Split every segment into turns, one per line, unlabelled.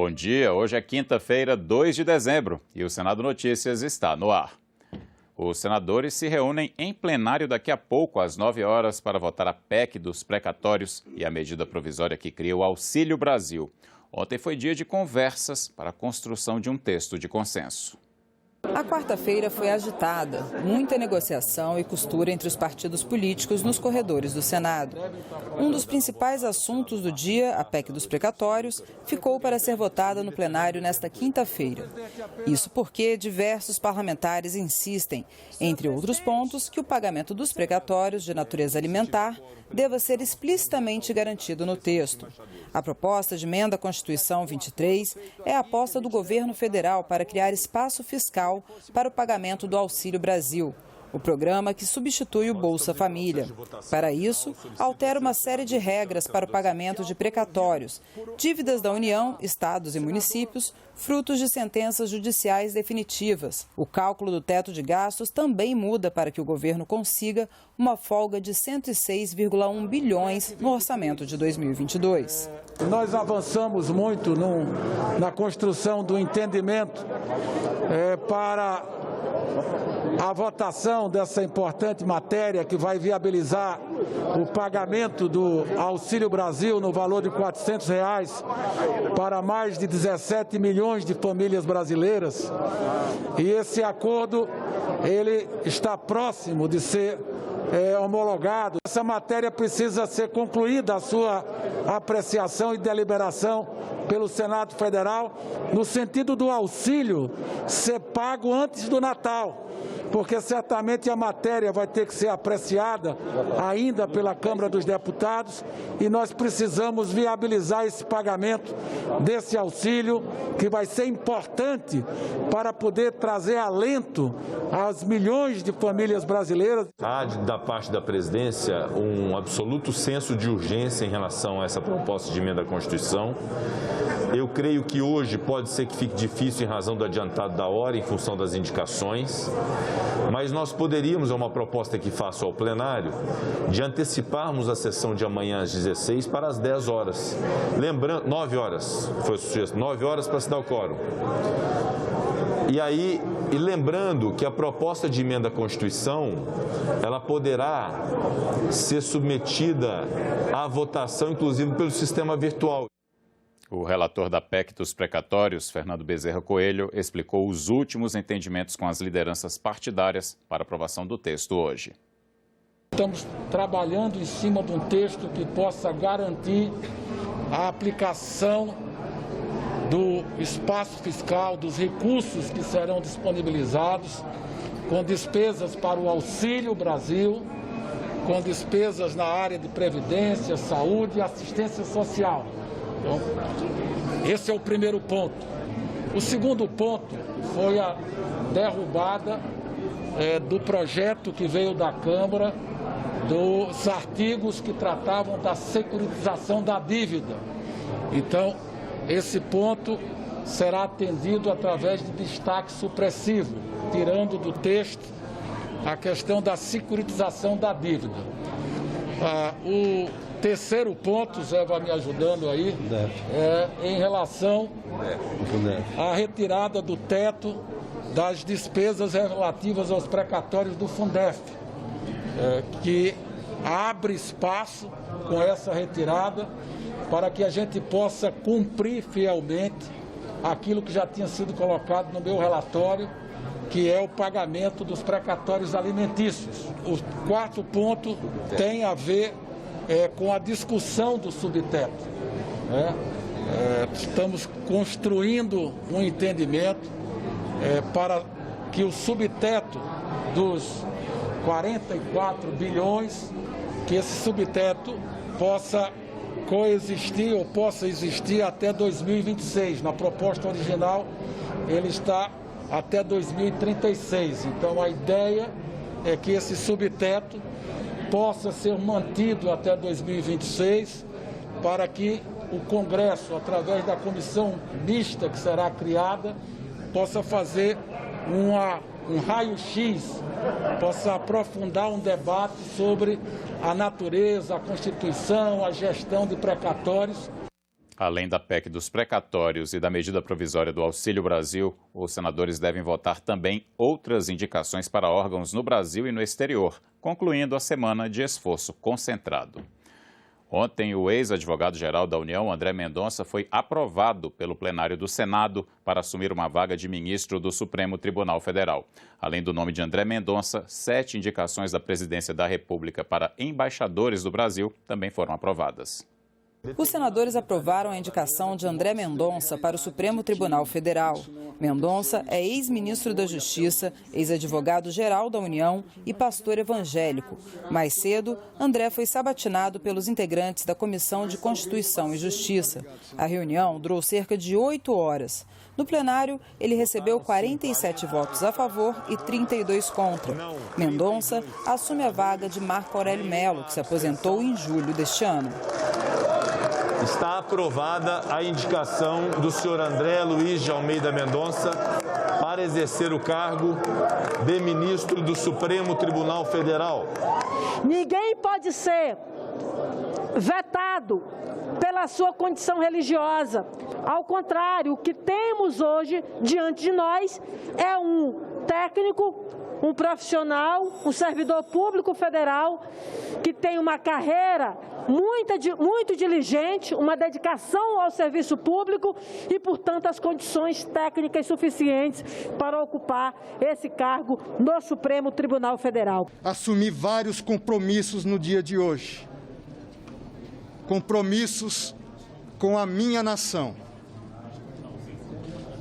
Bom dia, hoje é quinta-feira, 2 de dezembro e o Senado Notícias está no ar. Os senadores se reúnem em plenário daqui a pouco, às 9 horas, para votar a PEC dos precatórios e a medida provisória que cria o Auxílio Brasil. Ontem foi dia de conversas para a construção de um texto de consenso.
A quarta-feira foi agitada, muita negociação e costura entre os partidos políticos nos corredores do Senado. Um dos principais assuntos do dia, a PEC dos precatórios, ficou para ser votada no plenário nesta quinta-feira. Isso porque diversos parlamentares insistem, entre outros pontos, que o pagamento dos precatórios de natureza alimentar deva ser explicitamente garantido no texto. A proposta de emenda à Constituição 23 é a aposta do governo federal para criar espaço fiscal para o pagamento do Auxílio Brasil, o programa que substitui o Bolsa Família. Para isso, altera uma série de regras para o pagamento de precatórios, dívidas da União, estados e municípios, frutos de sentenças judiciais definitivas. O cálculo do teto de gastos também muda para que o governo consiga uma folga de 106,1 bilhões no orçamento de 2022.
Nós avançamos muito na construção do entendimento para a votação dessa importante matéria que vai viabilizar o pagamento do Auxílio Brasil no valor de R$ 400 para mais de 17 milhões de famílias brasileiras. E esse acordo, ele está próximo de ser homologado. Essa matéria precisa ser concluída a sua apreciação e deliberação pelo Senado Federal, no sentido do auxílio ser pago antes do Natal, porque certamente a matéria vai ter que ser apreciada ainda pela Câmara dos Deputados e nós precisamos viabilizar esse pagamento desse auxílio, que vai ser importante para poder trazer alento às milhões de famílias brasileiras.
Há, da parte da presidência, um absoluto senso de urgência em relação a essa proposta de emenda à Constituição. Eu creio que hoje pode ser que fique difícil em razão do adiantado da hora, em função das indicações, mas nós poderíamos, é uma proposta que faço ao plenário, de anteciparmos a sessão de amanhã às 16 para as 10 horas. Lembrando, 9 horas, foi o sucesso, 9 horas para se dar o quórum. E lembrando que a proposta de emenda à Constituição, ela poderá ser submetida à votação, inclusive pelo sistema virtual.
O relator da PEC dos precatórios, Fernando Bezerra Coelho, explicou os últimos entendimentos com as lideranças partidárias para aprovação do texto hoje.
Estamos trabalhando em cima de um texto que possa garantir a aplicação do espaço fiscal, dos recursos que serão disponibilizados, com despesas para o Auxílio Brasil, com despesas na área de previdência, saúde e assistência social. Então, esse é o primeiro ponto. O segundo ponto foi a derrubada do projeto que veio da Câmara, dos artigos que tratavam da securitização da dívida. Então, esse ponto será atendido através de destaque supressivo, tirando do texto a questão da securitização da dívida. O terceiro ponto, Zé vai me ajudando aí, em relação à retirada do teto das despesas relativas aos precatórios do Fundef, que abre espaço com essa retirada para que a gente possa cumprir fielmente aquilo que já tinha sido colocado no meu relatório, que é o pagamento dos precatórios alimentícios. O quarto ponto tem a ver com a discussão do subteto. Estamos construindo um entendimento para que o subteto dos 44 bilhões, que esse subteto possa coexistir ou possa existir até 2026. Na proposta original, ele está até 2036. Então, a ideia é que esse subteto possa ser mantido até 2026, para que o Congresso, através da comissão mista que será criada, possa fazer um raio-x, possa aprofundar um debate sobre a natureza, a Constituição, a gestão de precatórios.
Além da PEC dos precatórios e da medida provisória do Auxílio Brasil, os senadores devem votar também outras indicações para órgãos no Brasil e no exterior, concluindo a semana de esforço concentrado. Ontem, o ex-advogado-geral da União, André Mendonça, foi aprovado pelo plenário do Senado para assumir uma vaga de ministro do Supremo Tribunal Federal. Além do nome de André Mendonça, 7 indicações da Presidência da República para embaixadores do Brasil também foram aprovadas.
Os senadores aprovaram a indicação de André Mendonça para o Supremo Tribunal Federal. Mendonça é ex-ministro da Justiça, ex-advogado-geral da União e pastor evangélico. Mais cedo, André foi sabatinado pelos integrantes da Comissão de Constituição e Justiça. A reunião durou cerca de 8 horas. No plenário, ele recebeu 47 votos a favor e 32 contra. Mendonça assume a vaga de Marco Aurélio Melo, que se aposentou em julho deste ano.
Está aprovada a indicação do senhor André Luiz de Almeida Mendonça para exercer o cargo de ministro do Supremo Tribunal Federal.
Ninguém pode ser vetado pela sua condição religiosa. Ao contrário, o que temos hoje diante de nós é um técnico, um profissional, um servidor público federal que tem uma carreira muito diligente, uma dedicação ao serviço público e, portanto, as condições técnicas suficientes para ocupar esse cargo no Supremo Tribunal Federal.
Assumi vários compromissos no dia de hoje. Compromissos com a minha nação.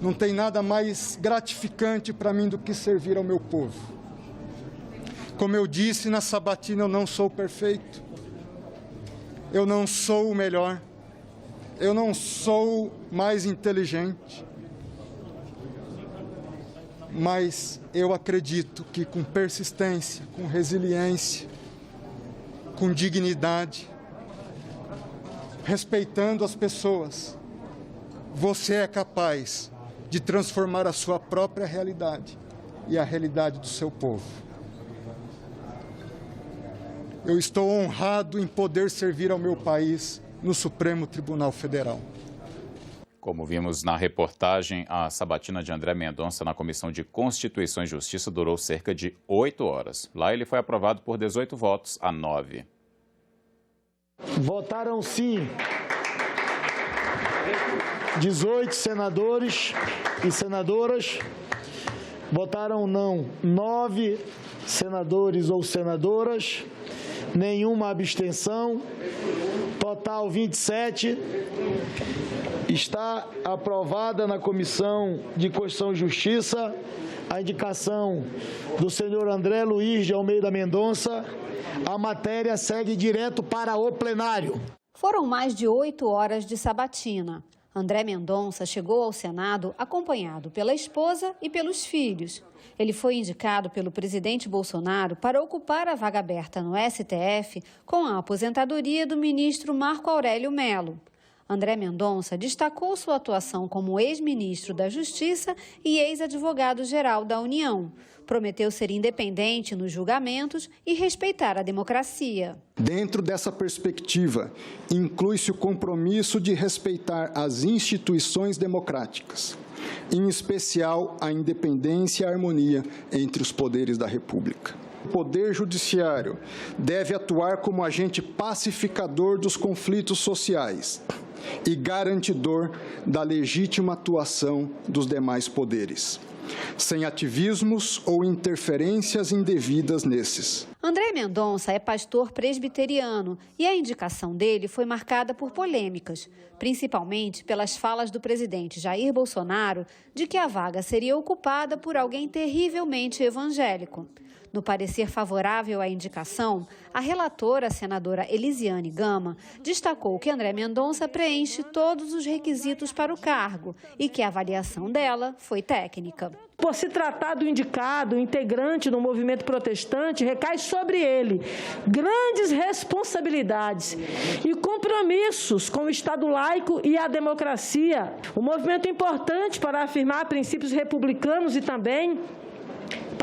Não tem nada mais gratificante para mim do que servir ao meu povo. Como eu disse na sabatina, eu não sou perfeito. Eu não sou o melhor. Eu não sou mais inteligente. Mas eu acredito que com persistência, com resiliência, com dignidade, respeitando as pessoas, você é capaz de transformar a sua própria realidade e a realidade do seu povo. Eu estou honrado em poder servir ao meu país no Supremo Tribunal Federal.
Como vimos na reportagem, a sabatina de André Mendonça na Comissão de Constituição e Justiça durou cerca de 8 horas. Lá ele foi aprovado por 18 votos a 9.
Votaram sim 18 senadores e senadoras, votaram não 9 senadores ou senadoras, nenhuma abstenção, total 27. Está aprovada na Comissão de Constituição e Justiça a indicação do senhor André Luiz de Almeida Mendonça. A matéria segue direto para o plenário.
Foram mais de 8 horas de sabatina. André Mendonça chegou ao Senado acompanhado pela esposa e pelos filhos. Ele foi indicado pelo presidente Bolsonaro para ocupar a vaga aberta no STF com a aposentadoria do ministro Marco Aurélio Melo. André Mendonça destacou sua atuação como ex-ministro da Justiça e ex-advogado-geral da União. Prometeu ser independente nos julgamentos e respeitar a democracia.
Dentro dessa perspectiva, inclui-se o compromisso de respeitar as instituições democráticas, em especial a independência e a harmonia entre os poderes da República. O Poder Judiciário deve atuar como agente pacificador dos conflitos sociais e garantidor da legítima atuação dos demais poderes, sem ativismos ou interferências indevidas nesses.
André Mendonça é pastor presbiteriano e a indicação dele foi marcada por polêmicas, principalmente pelas falas do presidente Jair Bolsonaro de que a vaga seria ocupada por alguém terrivelmente evangélico. No parecer favorável à indicação, a relatora, a senadora Elisiane Gama, destacou que André Mendonça preenche todos os requisitos para o cargo e que a avaliação dela foi técnica.
Por se tratar do indicado, integrante do movimento protestante, recai sobre ele grandes responsabilidades e compromissos com o Estado laico e a democracia. Um movimento importante para afirmar princípios republicanos e também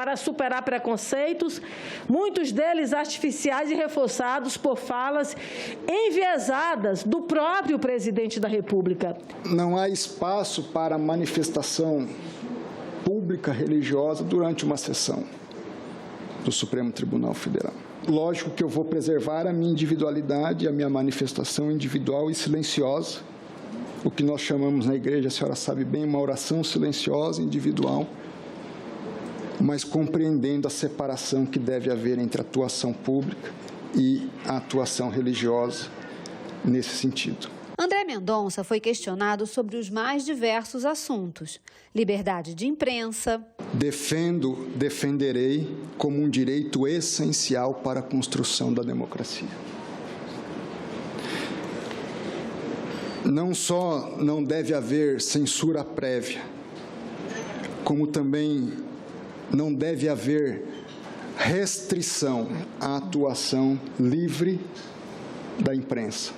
para superar preconceitos, muitos deles artificiais e reforçados por falas enviesadas do próprio presidente da República.
Não há espaço para manifestação pública religiosa durante uma sessão do Supremo Tribunal Federal. Lógico que eu vou preservar a minha individualidade, a minha manifestação individual e silenciosa, o que nós chamamos na igreja, a senhora sabe bem, uma oração silenciosa, individual, mas compreendendo a separação que deve haver entre a atuação pública e a atuação religiosa nesse sentido.
André Mendonça foi questionado sobre os mais diversos assuntos: liberdade de imprensa.
Defenderei como um direito essencial para a construção da democracia. Não só não deve haver censura prévia, como também não deve haver restrição à atuação livre da imprensa.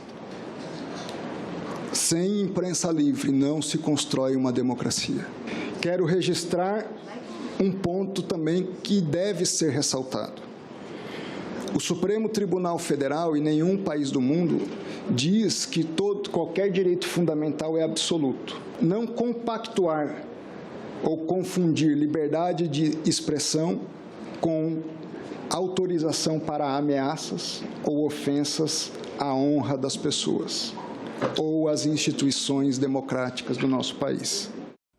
Sem imprensa livre não se constrói uma democracia. Quero registrar um ponto também que deve ser ressaltado. O Supremo Tribunal Federal, em nenhum país do mundo, diz que qualquer direito fundamental é absoluto. Não compactuar ou confundir liberdade de expressão com autorização para ameaças ou ofensas à honra das pessoas ou às instituições democráticas do nosso país.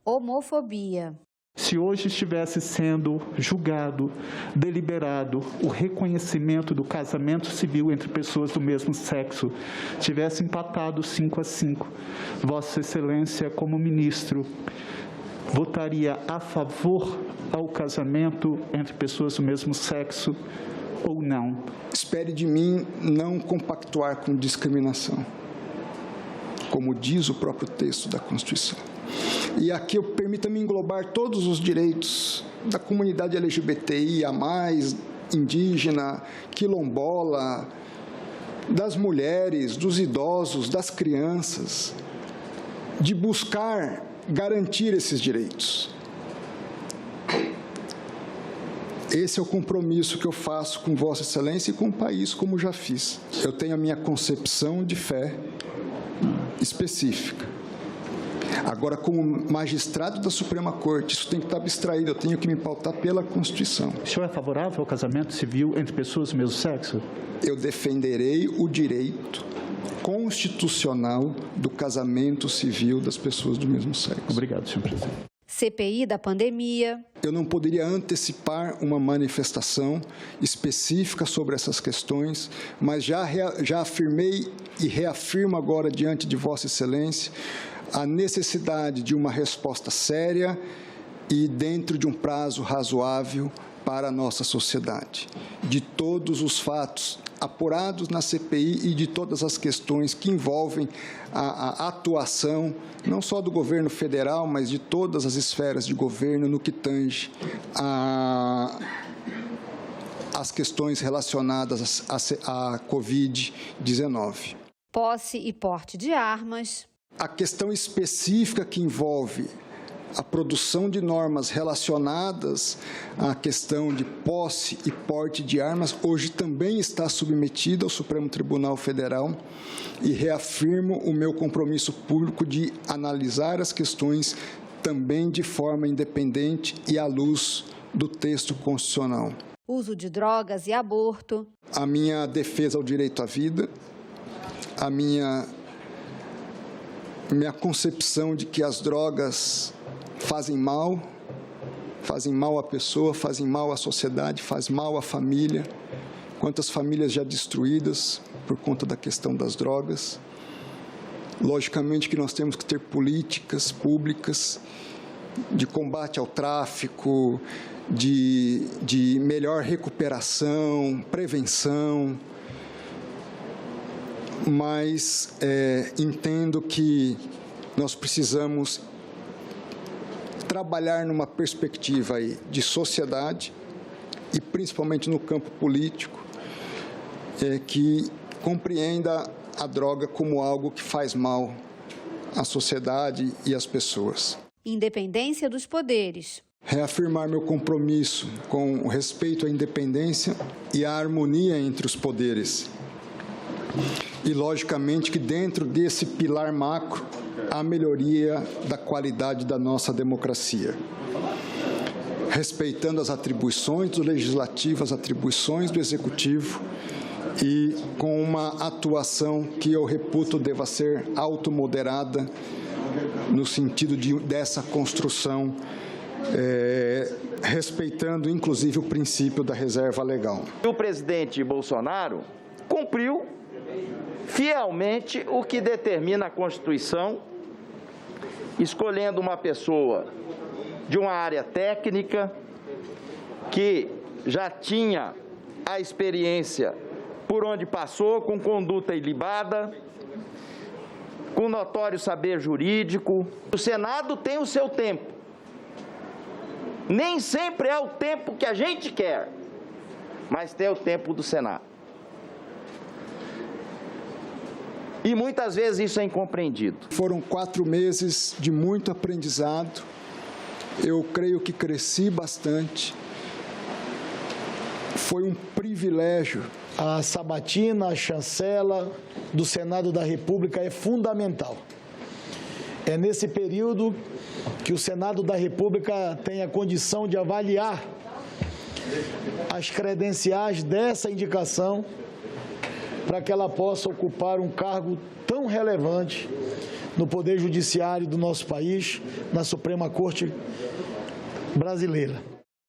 Homofobia.
Se hoje estivesse sendo julgado, deliberado, o reconhecimento do casamento civil entre pessoas do mesmo sexo, tivesse empatado 5-5, Vossa Excelência, como ministro, votaria a favor ao casamento entre pessoas do mesmo sexo ou não?
Espere de mim não compactuar com discriminação, como diz o próprio texto da Constituição. E aqui permita-me englobar todos os direitos da comunidade LGBTI, indígena, quilombola, das mulheres, dos idosos, das crianças, de buscar garantir esses direitos. Esse é o compromisso que eu faço com Vossa Excelência e com o país, como já fiz. Eu tenho a minha concepção de fé específica. Agora, como magistrado da Suprema Corte, isso tem que estar abstraído, eu tenho que me pautar pela Constituição.
O senhor é favorável ao casamento civil entre pessoas do mesmo sexo?
Eu defenderei o direito constitucional do casamento civil das pessoas do mesmo sexo.
Obrigado, senhor presidente.
CPI da pandemia.
Eu não poderia antecipar uma manifestação específica sobre essas questões, mas já afirmei e reafirmo agora diante de Vossa Excelência a necessidade de uma resposta séria e dentro de um prazo razoável para a nossa sociedade, de todos os fatos apurados na CPI e de todas as questões que envolvem a atuação, não só do governo federal, mas de todas as esferas de governo no que tange às questões relacionadas à Covid-19.
Posse e porte de armas.
A questão específica que envolve a produção de normas relacionadas à questão de posse e porte de armas hoje também está submetida ao Supremo Tribunal Federal e reafirmo o meu compromisso público de analisar as questões também de forma independente e à luz do texto constitucional.
Uso de drogas e aborto.
A minha defesa ao direito à vida, a minha concepção de que as drogas fazem mal à pessoa, fazem mal à sociedade, fazem mal à família. Quantas famílias já destruídas por conta da questão das drogas. Logicamente que nós temos que ter políticas públicas de combate ao tráfico, de melhor recuperação, prevenção, mas entendo que nós precisamos trabalhar numa perspectiva aí de sociedade e principalmente no campo político, que compreenda a droga como algo que faz mal à sociedade e às pessoas.
Independência dos poderes.
Reafirmar meu compromisso com o respeito à independência e à harmonia entre os poderes. E, logicamente, que dentro desse pilar macro, a melhoria da qualidade da nossa democracia. Respeitando as atribuições do Legislativo, as atribuições do Executivo e com uma atuação que eu reputo deva ser automoderada no sentido dessa construção, respeitando, inclusive, o princípio da reserva legal.
O presidente Bolsonaro cumpriu fielmente o que determina a Constituição, escolhendo uma pessoa de uma área técnica que já tinha a experiência por onde passou, com conduta ilibada, com notório saber jurídico. O Senado tem o seu tempo. Nem sempre é o tempo que a gente quer, mas tem o tempo do Senado. E muitas vezes isso é incompreendido.
Foram 4 meses de muito aprendizado. Eu creio que cresci bastante. Foi um privilégio.
A sabatina, a chancela do Senado da República é fundamental. É nesse período que o Senado da República tem a condição de avaliar as credenciais dessa indicação para que ela possa ocupar um cargo tão relevante no Poder Judiciário do nosso país, na Suprema Corte Brasileira.